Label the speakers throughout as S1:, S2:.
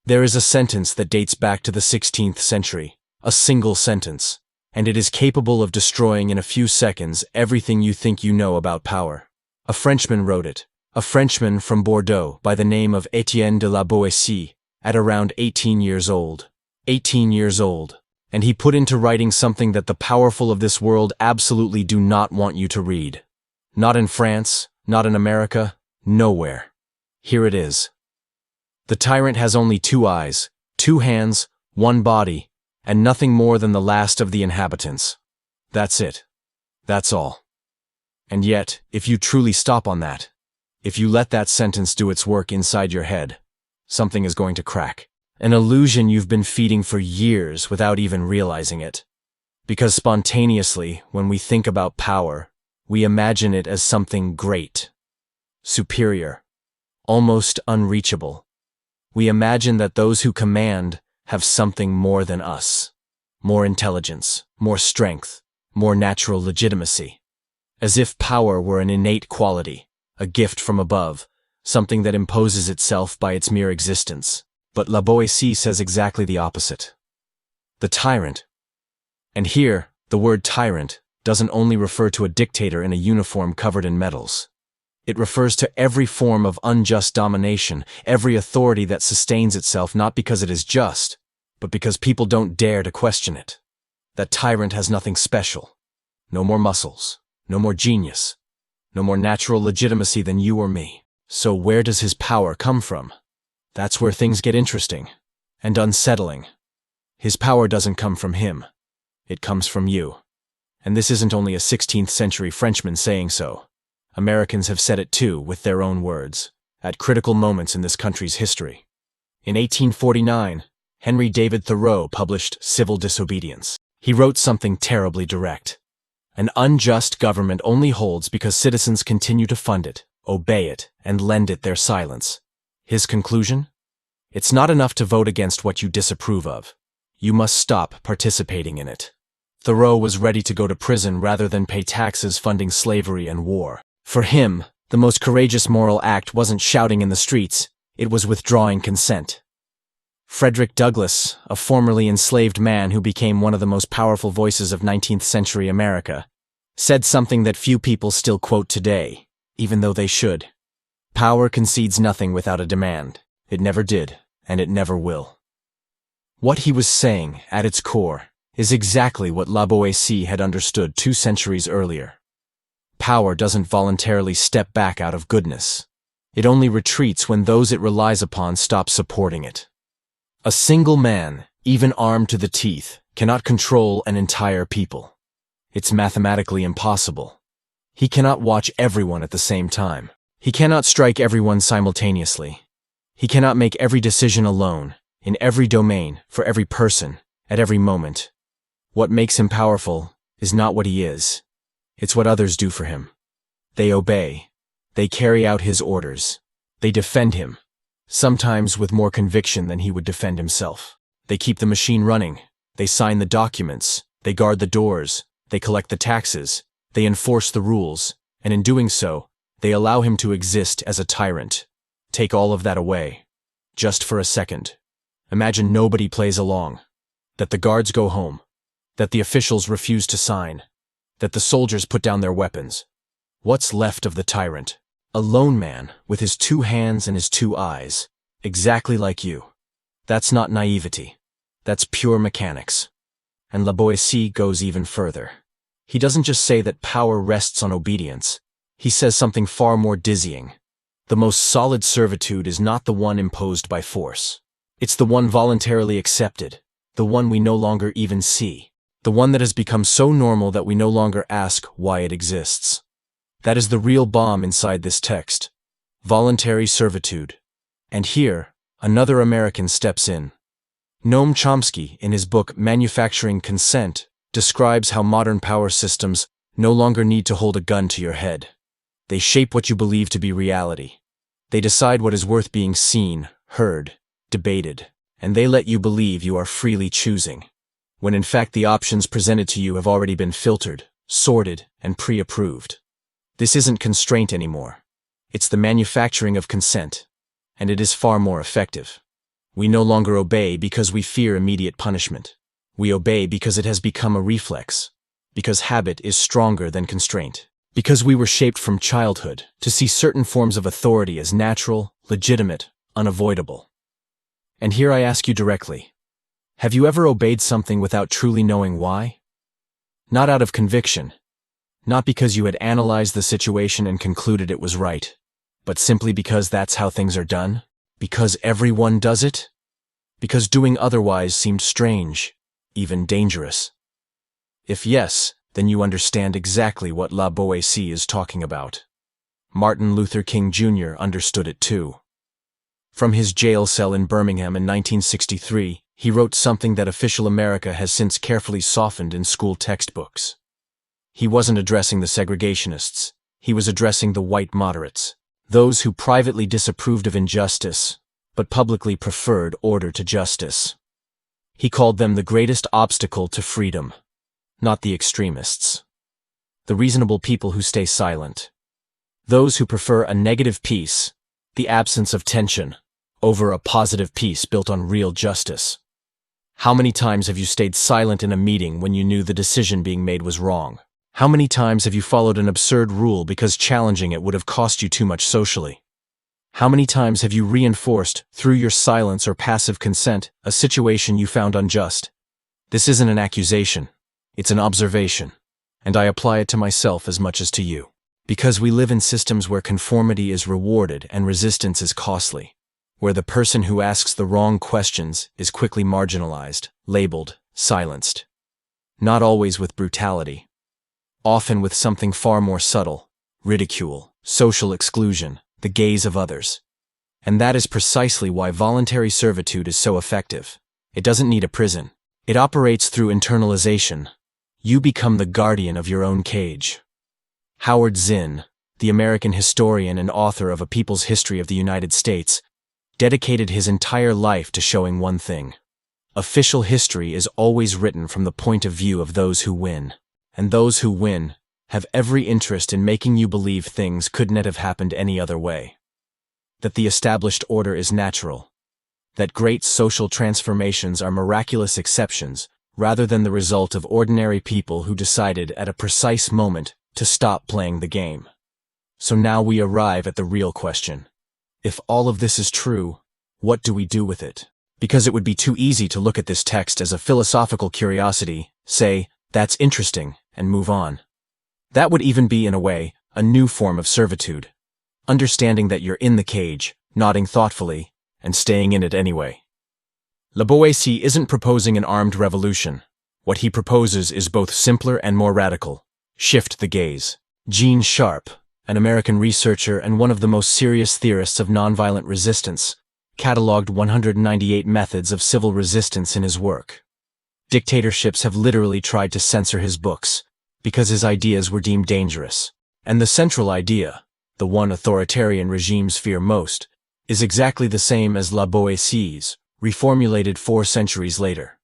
S1: There is a sentence that dates back to the 16th century, a single sentence, and it is capable of destroying in a few seconds everything you think you know about power. A Frenchman wrote it, a Frenchman from Bordeaux by the name of Étienne de La Boétie, at around 18 years old. 18 years old. And he put into writing something that the powerful of this world absolutely do not want you to read. Not in France, not in America, nowhere. Here it is. The tyrant has only 2 eyes, 2 hands, 1 body, and nothing more than the last of the inhabitants. That's it. That's all. And yet, if you truly stop on that, if you let that sentence do its work inside your head, something is going to crack. An illusion you've been feeding for years without even realizing it. Because spontaneously, when we think about power, we imagine it as something great, superior, almost unreachable. We imagine that those who command have something more than us. More intelligence, more strength, more natural legitimacy. As if power were an innate quality, a gift from above, something that imposes itself by its mere existence. But La Boétie says exactly the opposite. The tyrant. And here, the word tyrant doesn't only refer to a dictator in a uniform covered in medals. It refers to every form of unjust domination, every authority that sustains itself not because it is just, but because people don't dare to question it. That tyrant has nothing special. No more muscles, no more genius, no more natural legitimacy than you or me. So where does his power come from? That's where things get interesting and unsettling. His power doesn't come from him. It comes from you. And this isn't only a 16th century Frenchman saying so. Americans have said it too, with their own words, at critical moments in this country's history. In 1849, Henry David Thoreau published Civil Disobedience. He wrote something terribly direct. An unjust government only holds because citizens continue to fund it, obey it, and lend it their silence. His conclusion? It's not enough to vote against what you disapprove of. You must stop participating in it. Thoreau was ready to go to prison rather than pay taxes funding slavery and war. For him, the most courageous moral act wasn't shouting in the streets, it was withdrawing consent. Frederick Douglass, a formerly enslaved man who became one of the most powerful voices of 19th century America, said something that few people still quote today, even though they should. Power concedes nothing without a demand. It never did, and it never will. What he was saying, at its core, is exactly what La Boétie had understood 2 centuries earlier. Power doesn't voluntarily step back out of goodness. It only retreats when those it relies upon stop supporting it. A single man, even armed to the teeth, cannot control an entire people. It's mathematically impossible. He cannot watch everyone at the same time. He cannot strike everyone simultaneously. He cannot make every decision alone, in every domain, for every person, at every moment. What makes him powerful is not what he is. It's what others do for him. They obey. They carry out his orders. They defend him, sometimes with more conviction than he would defend himself. They keep the machine running. They sign the documents. They guard the doors. They collect the taxes. They enforce the rules. And in doing so, they allow him to exist as a tyrant. Take all of that away. Just for a second. Imagine nobody plays along. That the guards go home. That the officials refuse to sign. That the soldiers put down their weapons. What's left of the tyrant? A lone man with his 2 hands and his 2 eyes. Exactly like you. That's not naivety. That's pure mechanics. And La Boétie goes even further. He doesn't just say that power rests on obedience. He says something far more dizzying. The most solid servitude is not the one imposed by force. It's the one voluntarily accepted, the one we no longer even see, the one that has become so normal that we no longer ask why it exists. That is the real bomb inside this text. Voluntary servitude. And here, another American steps in. Noam Chomsky, in his book Manufacturing Consent, describes how modern power systems no longer need to hold a gun to your head. They shape what you believe to be reality. They decide what is worth being seen, heard, debated, and they let you believe you are freely choosing, when in fact the options presented to you have already been filtered, sorted, and pre-approved. This isn't constraint anymore. It's the manufacturing of consent, and it is far more effective. We no longer obey because we fear immediate punishment. We obey because it has become a reflex, because habit is stronger than constraint, because we were shaped from childhood to see certain forms of authority as natural, legitimate, unavoidable. And here I ask you directly, have you ever obeyed something without truly knowing why? Not out of conviction, not because you had analyzed the situation and concluded it was right, but simply because that's how things are done? Because everyone does it? Because doing otherwise seemed strange, even dangerous? If yes, then you understand exactly what La Boétie is talking about. Martin Luther King Jr. understood it too. From his jail cell in Birmingham in 1963, he wrote something that official America has since carefully softened in school textbooks. He wasn't addressing the segregationists. He was addressing the white moderates, those who privately disapproved of injustice, but publicly preferred order to justice. He called them the greatest obstacle to freedom, not the extremists. The reasonable people who stay silent. Those who prefer a negative peace, the absence of tension, over a positive peace built on real justice. How many times have you stayed silent in a meeting when you knew the decision being made was wrong? How many times have you followed an absurd rule because challenging it would have cost you too much socially? How many times have you reinforced, through your silence or passive consent, a situation you found unjust? This isn't an accusation. It's an observation. And I apply it to myself as much as to you. Because we live in systems where conformity is rewarded and resistance is costly. Where the person who asks the wrong questions is quickly marginalized, labeled, silenced. Not always with brutality. Often with something far more subtle, ridicule, social exclusion, the gaze of others. And that is precisely why voluntary servitude is so effective. It doesn't need a prison. It operates through internalization. You become the guardian of your own cage. Howard Zinn, the American historian and author of A People's History of the United States, dedicated his entire life to showing one thing. Official history is always written from the point of view of those who win. And those who win have every interest in making you believe things could not have happened any other way. That the established order is natural. That great social transformations are miraculous exceptions rather than the result of ordinary people who decided at a precise moment to stop playing the game. So now we arrive at the real question. If all of this is true, what do we do with it? Because it would be too easy to look at this text as a philosophical curiosity, say, that's interesting, and move on. That would even be, in a way, a new form of servitude. Understanding that you're in the cage, nodding thoughtfully, and staying in it anyway. La Boétie isn't proposing an armed revolution. What he proposes is both simpler and more radical. Shift the gaze. Gene Sharp, an American researcher and one of the most serious theorists of nonviolent resistance, cataloged 198 methods of civil resistance in his work. Dictatorships have literally tried to censor his books, because his ideas were deemed dangerous. And the central idea, the one authoritarian regimes fear most, is exactly the same as La Boétie's, reformulated 4 centuries later.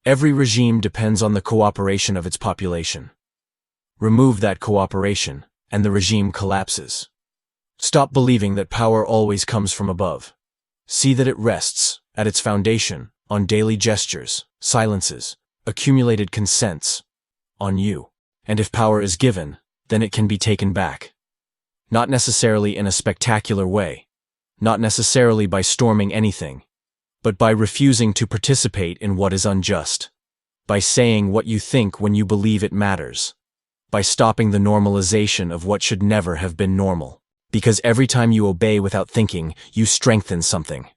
S1: Every regime depends on the cooperation of its population. Remove that cooperation, and the regime collapses. Stop believing that power always comes from above. See that it rests, at its foundation, on daily gestures, silences, accumulated consents, on you. And if power is given, then it can be taken back. Not necessarily in a spectacular way, not necessarily by storming anything, but by refusing to participate in what is unjust, by saying what you think when you believe it matters, by stopping the normalization of what should never have been normal. Because every time you obey without thinking, you strengthen something.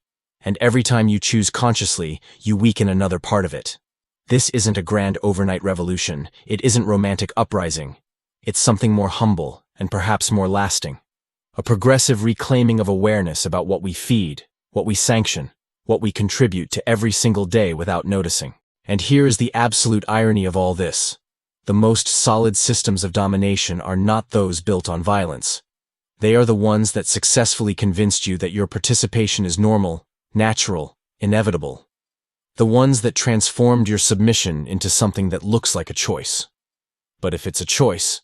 S1: And every time you choose consciously, you weaken another part of it. This isn't a grand overnight revolution. It isn't romantic uprising. It's something more humble and perhaps more lasting. A progressive reclaiming of awareness about what we feed, what we sanction, what we contribute to every single day without noticing. And here is the absolute irony of all this. The most solid systems of domination are not those built on violence. They are the ones that successfully convinced you that your participation is normal, natural, inevitable. The ones that transformed your submission into something that looks like a choice. But if it's a choice,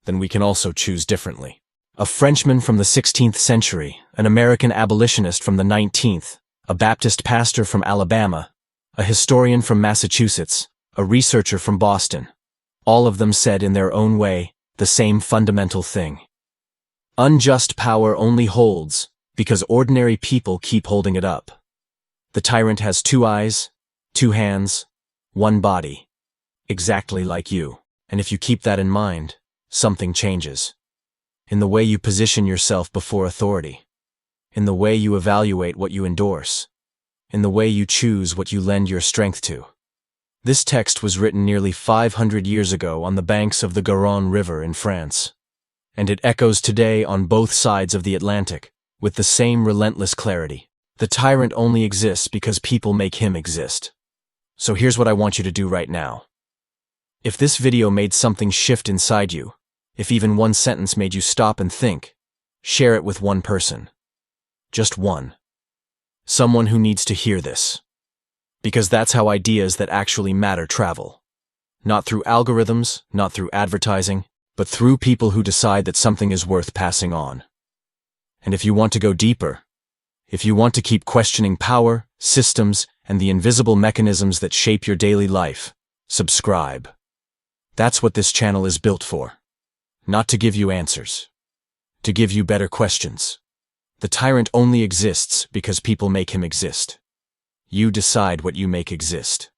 S1: then we can also choose differently. A Frenchman from the 16th century, an American abolitionist from the 19th, a Baptist pastor from Alabama, a historian from Massachusetts, a researcher from Boston. All of them said in their own way the same fundamental thing. Unjust power only holds because ordinary people keep holding it up. The tyrant has 2 eyes, 2 hands, 1 body, exactly like you. And if you keep that in mind, something changes. In the way you position yourself before authority, in the way you evaluate what you endorse, in the way you choose what you lend your strength to. This text was written nearly 500 years ago on the banks of the Garonne River in France, and it echoes today on both sides of the Atlantic with the same relentless clarity. The tyrant only exists because people make him exist. So here's what I want you to do right now. If this video made something shift inside you, if even one sentence made you stop and think, share it with one person. Just one. Someone who needs to hear this. Because that's how ideas that actually matter travel. Not through algorithms, not through advertising, but through people who decide that something is worth passing on. And if you want to go deeper, if you want to keep questioning power, systems, and the invisible mechanisms that shape your daily life, subscribe. That's what this channel is built for. Not to give you answers. To give you better questions. The tyrant only exists because people make him exist. You decide what you make exist.